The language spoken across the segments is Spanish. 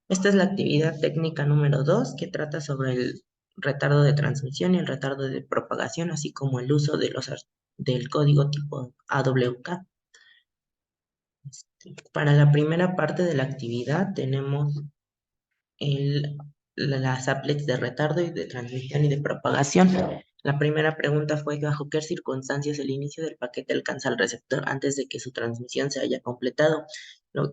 Esta es la actividad técnica número 2 que trata sobre el retardo de transmisión y el retardo de propagación, así como el uso de del código tipo AWK. Para la primera parte de la actividad tenemos el, las applets de retardo y de transmisión y de propagación. La primera pregunta fue bajo qué circunstancias el inicio del paquete alcanza al receptor antes de que su transmisión se haya completado.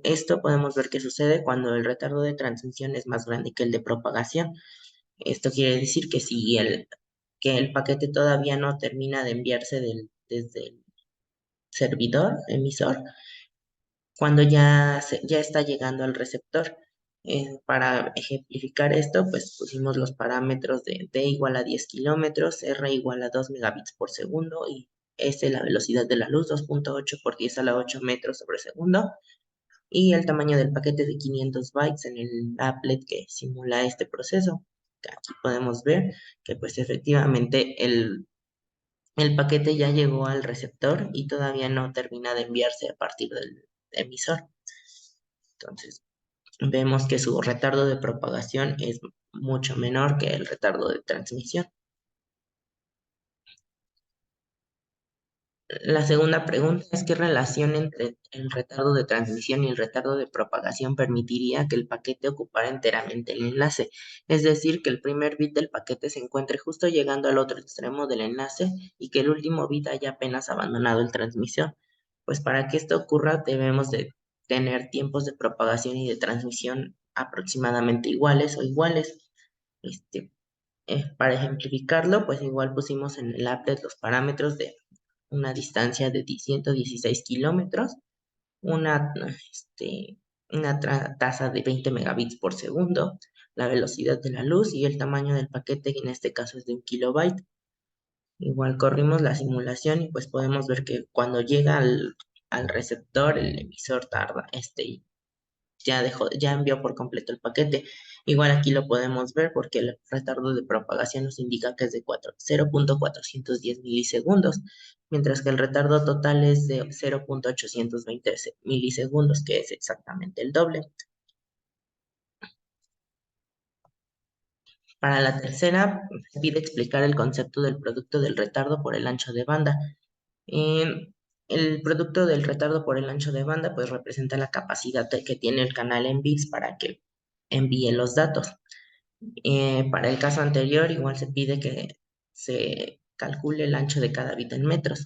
Esto podemos ver que sucede cuando el retardo de transmisión es más grande que el de propagación. Esto quiere decir que si que el paquete todavía no termina de enviarse desde el servidor emisor, cuando ya está llegando al receptor. Para ejemplificar esto, pues pusimos los parámetros de D igual a 10 kilómetros, R igual a 2 megabits por segundo y S la velocidad de la luz, 2.8 por 10 a la 8 metros sobre segundo, y el tamaño del paquete de 500 bytes en el applet que simula este proceso. Aquí podemos ver que pues efectivamente el paquete ya llegó al receptor y todavía no termina de enviarse a partir del emisor. Entonces, vemos que su retardo de propagación es mucho menor que el retardo de transmisión. La segunda pregunta es qué relación entre el retardo de transmisión y el retardo de propagación permitiría que el paquete ocupara enteramente el enlace. Es decir, que el primer bit del paquete se encuentre justo llegando al otro extremo del enlace y que el último bit haya apenas abandonado el transmisión. Pues para que esto ocurra debemos de tener tiempos de propagación y de transmisión aproximadamente iguales o iguales. Este, para ejemplificarlo, pues igual pusimos en el applet los parámetros de una distancia de 116 kilómetros, una, tasa de 20 megabits por segundo, la velocidad de la luz y el tamaño del paquete, que en este caso es de 1 kilobyte. Igual corrimos la simulación y pues podemos ver que cuando llega al receptor, el emisor tarda, ya envió por completo el paquete. Igual aquí lo podemos ver porque el retardo de propagación nos indica que es de 0.410 milisegundos, mientras que el retardo total es de 0.820 milisegundos, que es exactamente el doble. Para la tercera, se pide explicar el concepto del producto del retardo por el ancho de banda. El producto del retardo por el ancho de banda pues representa la capacidad que tiene el canal en bits para que envíe los datos. Para el caso anterior, igual se pide que se calcule el ancho de cada bit en metros.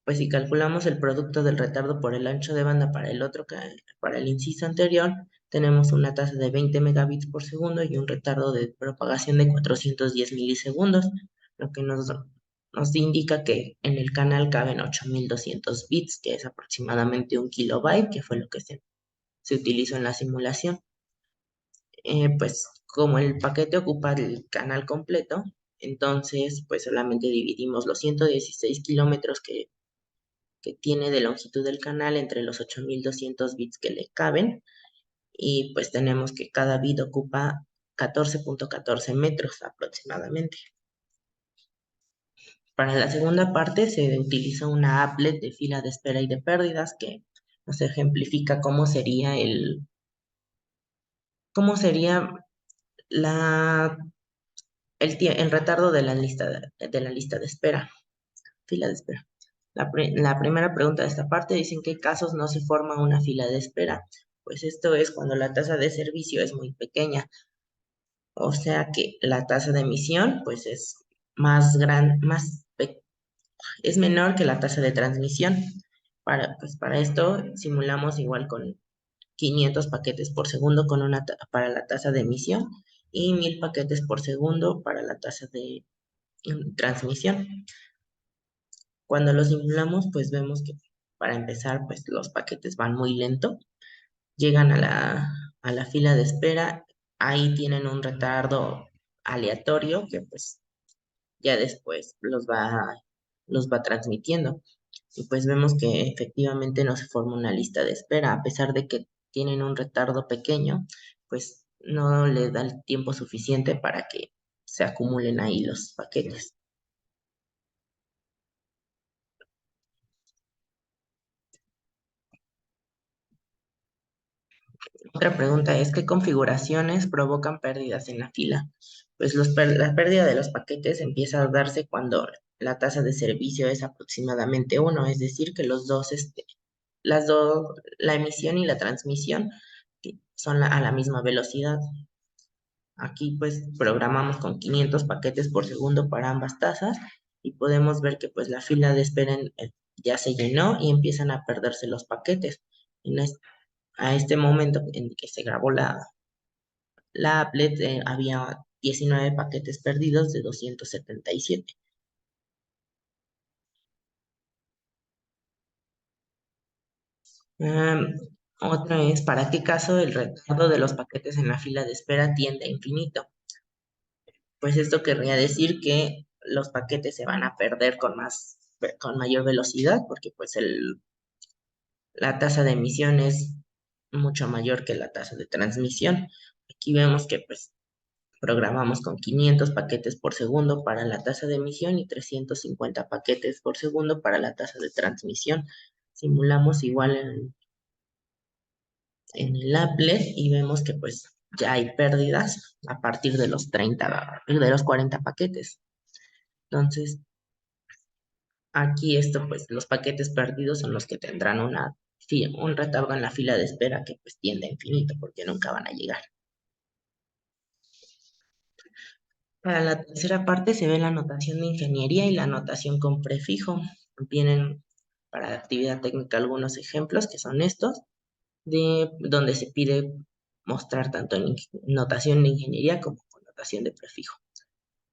Pues si calculamos el producto del retardo por el ancho de banda para el inciso anterior, tenemos una tasa de 20 megabits por segundo y un retardo de propagación de 410 milisegundos, lo que nos indica que en el canal caben 8200 bits, que es aproximadamente 1 kilobyte, que fue lo que se utilizó en la simulación. Pues como el paquete ocupa el canal completo, entonces pues solamente dividimos los 116 kilómetros que tiene de longitud del canal entre los 8200 bits que le caben y pues tenemos que cada bit ocupa 14.14 metros aproximadamente. Para la segunda parte se utiliza una applet de fila de espera y de pérdidas que nos ejemplifica cómo sería la el retardo de la lista de espera, fila de espera. La primera pregunta de esta parte dice en qué casos no se forma una fila de espera. Pues esto es cuando la tasa de servicio es muy pequeña, o sea que la tasa de emisión pues es más grande, es menor que la tasa de transmisión. Para esto simulamos igual con 500 paquetes por segundo para la tasa de emisión y 1000 paquetes por segundo para la tasa de transmisión. Cuando lo simulamos, pues vemos que para empezar, pues los paquetes van muy lento, llegan a la fila de espera, ahí tienen un retardo aleatorio que pues ya después los va transmitiendo. Y pues vemos que efectivamente no se forma una lista de espera, a pesar de que tienen un retardo pequeño, pues no les da el tiempo suficiente para que se acumulen ahí los paquetes. Otra pregunta es, ¿qué configuraciones provocan pérdidas en la fila? Pues la pérdida de los paquetes empieza a darse cuando la tasa de servicio es aproximadamente 1, es decir, que la emisión y la transmisión son a la misma velocidad. Aquí pues programamos con 500 paquetes por segundo para ambas tasas y podemos ver que pues la fila de espera ya se llenó y empiezan a perderse los paquetes. En a este momento en que se grabó la applet, había 19 paquetes perdidos de 277. Em, Otra es, ¿para qué caso el retardo de los paquetes en la fila de espera tiende a infinito? Pues esto querría decir que los paquetes se van a perder con mayor velocidad, porque pues la tasa de emisión es mucho mayor que la tasa de transmisión. Aquí vemos que pues programamos con 500 paquetes por segundo para la tasa de emisión y 350 paquetes por segundo para la tasa de transmisión. Simulamos igual en el applet y vemos que pues ya hay pérdidas a partir de los 40 paquetes. Entonces, aquí esto, pues los paquetes perdidos son los que tendrán un retardo en la fila de espera que pues tiende a infinito porque nunca van a llegar. Para la tercera parte se ve la notación de ingeniería y la notación con prefijo. Vienen para actividad técnica algunos ejemplos que son estos, de donde se pide mostrar tanto en notación de ingeniería como con notación de prefijo.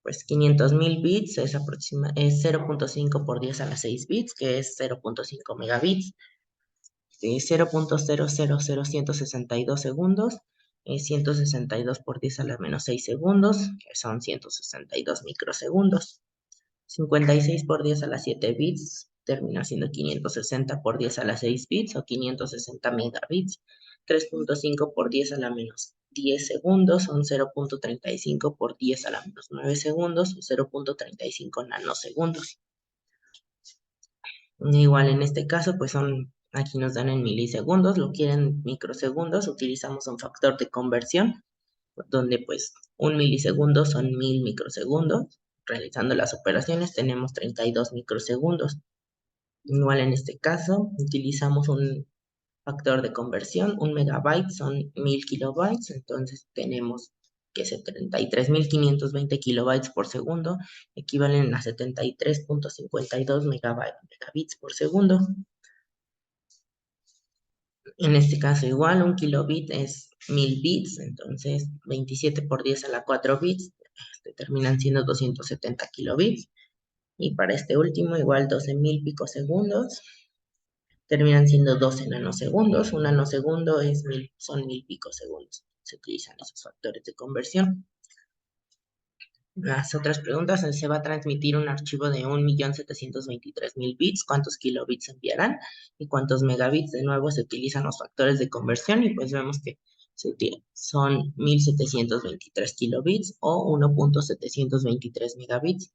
Pues 500.000 bits es 0.5 por 10 a la 6 bits, que es 0.5 megabits. 0.000162 segundos, 162 por 10 a la menos 6 segundos, que son 162 microsegundos. 56 por 10 a la 7 bits termina siendo 560 por 10 a la 6 bits o 560 megabits. 3.5 por 10 a la menos 10 segundos son 0.35 por 10 a la menos 9 segundos o 0.35 nanosegundos. Igual en este caso, pues aquí nos dan en milisegundos, lo quieren en microsegundos, utilizamos un factor de conversión, donde pues un milisegundo son 1000 microsegundos. Realizando las operaciones tenemos 32 microsegundos. Igual en este caso, utilizamos un factor de conversión, un megabyte son 1000 kilobytes, entonces tenemos que 73.520 kilobytes por segundo equivalen a 73.52 megabits por segundo. En este caso igual, un kilobit es 1000 bits, entonces 27 por 10 a la 4 bits, terminan siendo 270 kilobits. Y para este último igual 12.000 picosegundos, terminan siendo 12 nanosegundos. Un nanosegundo son 1000 picosegundos. Se utilizan esos factores de conversión. Las otras preguntas, se va a transmitir un archivo de 1.723.000 bits, ¿cuántos kilobits se enviarán? ¿Y cuántos megabits? De nuevo se utilizan los factores de conversión y pues vemos que son 1.723 kilobits o 1.723 megabits.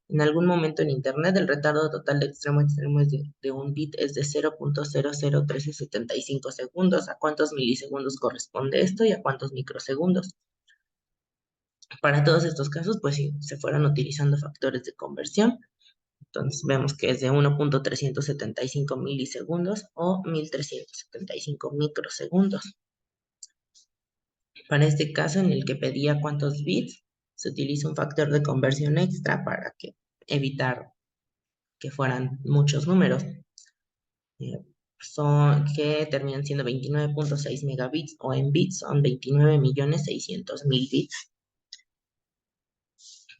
En algún momento en Internet, el retardo total de extremo a extremo de un bit es de 0.001375 segundos. ¿A cuántos milisegundos corresponde esto y a cuántos microsegundos? Para todos estos casos, pues si se fueran utilizando factores de conversión, entonces vemos que es de 1.375 milisegundos o 1.375 microsegundos. Para este caso, en el que pedía cuántos bits, se utiliza un factor de conversión extra para evitar que fueran muchos números. Que terminan siendo 29.6 megabits o en bits son 29.600.000 bits.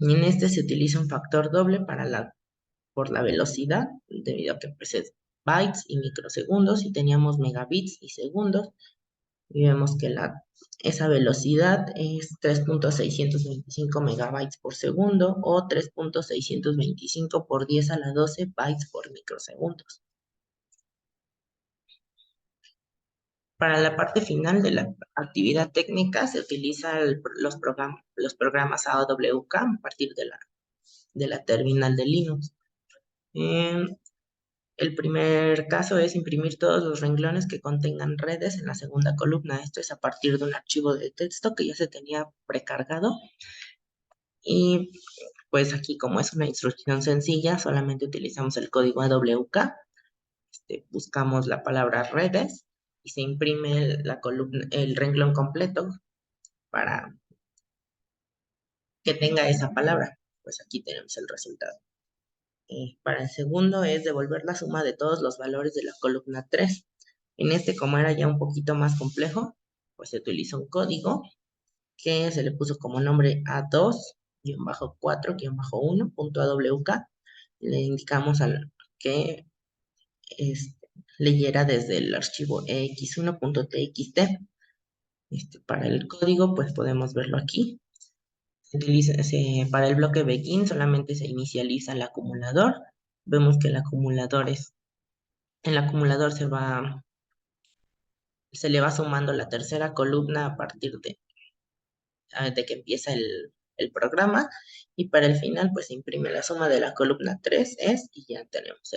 Y en este se utiliza un factor doble por la velocidad, debido a que pues es bytes y microsegundos y teníamos megabits y segundos. Y vemos que esa velocidad es 3.625 megabytes por segundo o 3.625 por 10 a la 12 bytes por microsegundos. Para la parte final de la actividad técnica se utiliza los programas AWK a partir de la terminal de Linux. El primer caso es imprimir todos los renglones que contengan redes en la segunda columna. Esto es a partir de un archivo de texto que ya se tenía precargado. Y pues aquí, como es una instrucción sencilla, solamente utilizamos el código AWK. Buscamos la palabra redes y se imprime la columna, el renglón completo para que tenga esa palabra. Pues aquí tenemos el resultado. Para el segundo es devolver la suma de todos los valores de la columna 3. En este, como era ya un poquito más complejo, pues se utilizó un código que se le puso como nombre A2-4-1.awk. Le indicamos que leyera desde el archivo ex1.txt. Para el código, pues podemos verlo aquí. Para el bloque begin solamente se inicializa el acumulador. Vemos que el acumulador en el acumulador se le va sumando la tercera columna a partir de que empieza el programa. Y para el final, pues se imprime la suma de la columna 3 y ya tenemos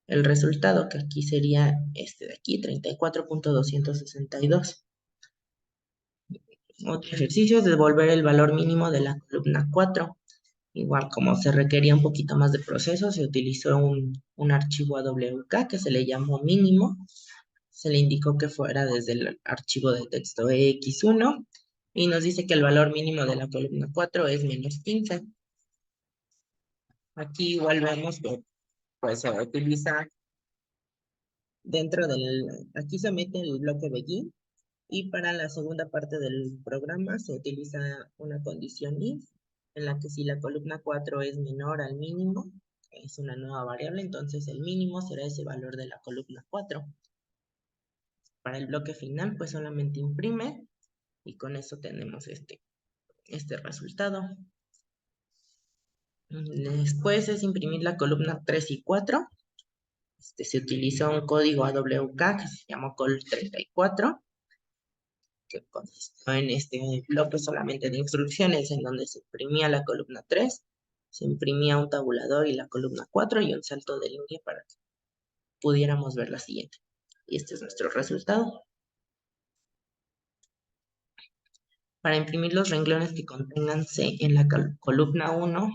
el resultado, que aquí sería este de aquí, 34.262. Otro ejercicio es devolver el valor mínimo de la columna 4. Igual, como se requería un poquito más de proceso, se utilizó un archivo AWK que se le llamó mínimo. Se le indicó que fuera desde el archivo de texto EX1 y nos dice que el valor mínimo de la columna 4 es -15. Aquí igual vemos que pues se utiliza aquí se mete el bloque begin y para la segunda parte del programa se utiliza una condición if en la que si la columna 4 es menor al mínimo, es una nueva variable, entonces el mínimo será ese valor de la columna 4. Para el bloque final pues solamente imprime y con eso tenemos este resultado. Después es imprimir la columna 3 y 4. Se utilizó un código AWK que se llamó col34, que consistió en este bloque solamente de instrucciones en donde se imprimía la columna 3, se imprimía un tabulador y la columna 4 y un salto de línea para que pudiéramos ver la siguiente. Y este es nuestro resultado. Para imprimir los renglones que contengan C en la columna 1,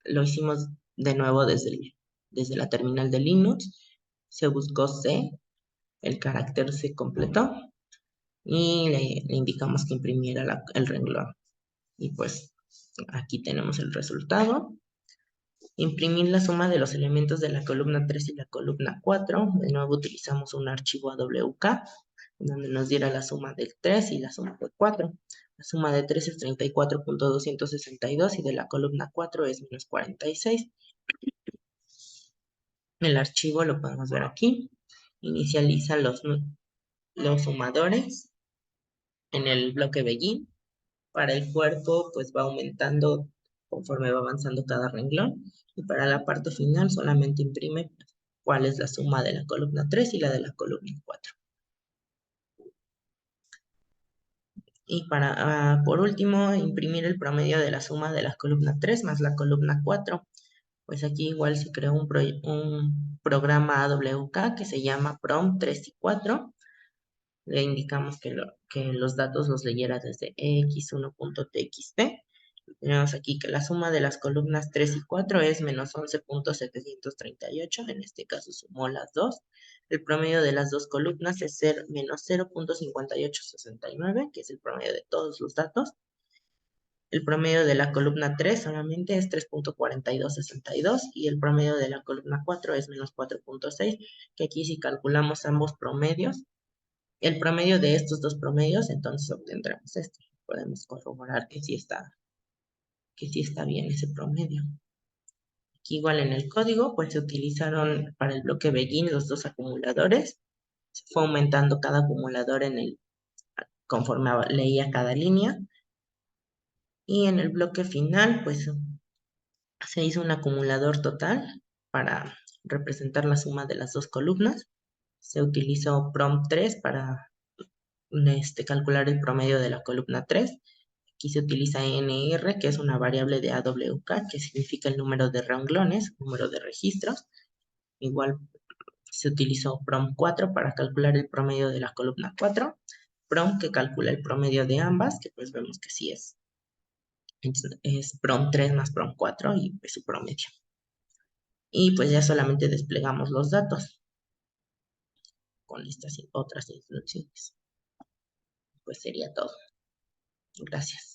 lo hicimos de nuevo desde la terminal de Linux. Se buscó C, el carácter se completó y le indicamos que imprimiera el renglón. Y pues aquí tenemos el resultado. Imprimir la suma de los elementos de la columna 3 y la columna 4. De nuevo utilizamos un archivo AWK donde nos diera la suma del 3 y la suma del 4. La suma de 3 es 34.262 y de la columna 4 es -46. El archivo lo podemos ver aquí. Inicializa los sumadores en el bloque begin. Para el cuerpo, pues va aumentando conforme va avanzando cada renglón. Y para la parte final solamente imprime cuál es la suma de la columna 3 y la de la columna 4. Y por último, imprimir el promedio de la suma de la columna 3 más la columna 4. Pues aquí igual se creó un programa AWK que se llama PROM 3 y 4. Le indicamos que los datos los leyera desde ex1.txt. Tenemos aquí que la suma de las columnas 3 y 4 es -11.738. En este caso sumó las dos. El promedio de las dos columnas es -0.5869, que es el promedio de todos los datos. El promedio de la columna 3 solamente es 3.4262 y el promedio de la columna 4 es -4.6, que aquí si calculamos ambos promedios, el promedio de estos dos promedios, entonces obtendremos este. Podemos corroborar que sí está bien ese promedio. Aquí igual en el código, pues se utilizaron para el bloque begin los dos acumuladores. Se fue aumentando cada acumulador conforme leía cada línea. Y en el bloque final, pues se hizo un acumulador total para representar la suma de las dos columnas. Se utilizó prompt 3 para calcular el promedio de la columna 3. Aquí se utiliza NR, que es una variable de AWK, que significa el número de renglones, número de registros. Igual se utilizó PROM 4 para calcular el promedio de la columna 4, PROM que calcula el promedio de ambas, que pues vemos que sí es PROM 3 más PROM 4 y pues su promedio. Y pues ya solamente desplegamos los datos con estas otras instrucciones. Pues sería todo. Gracias.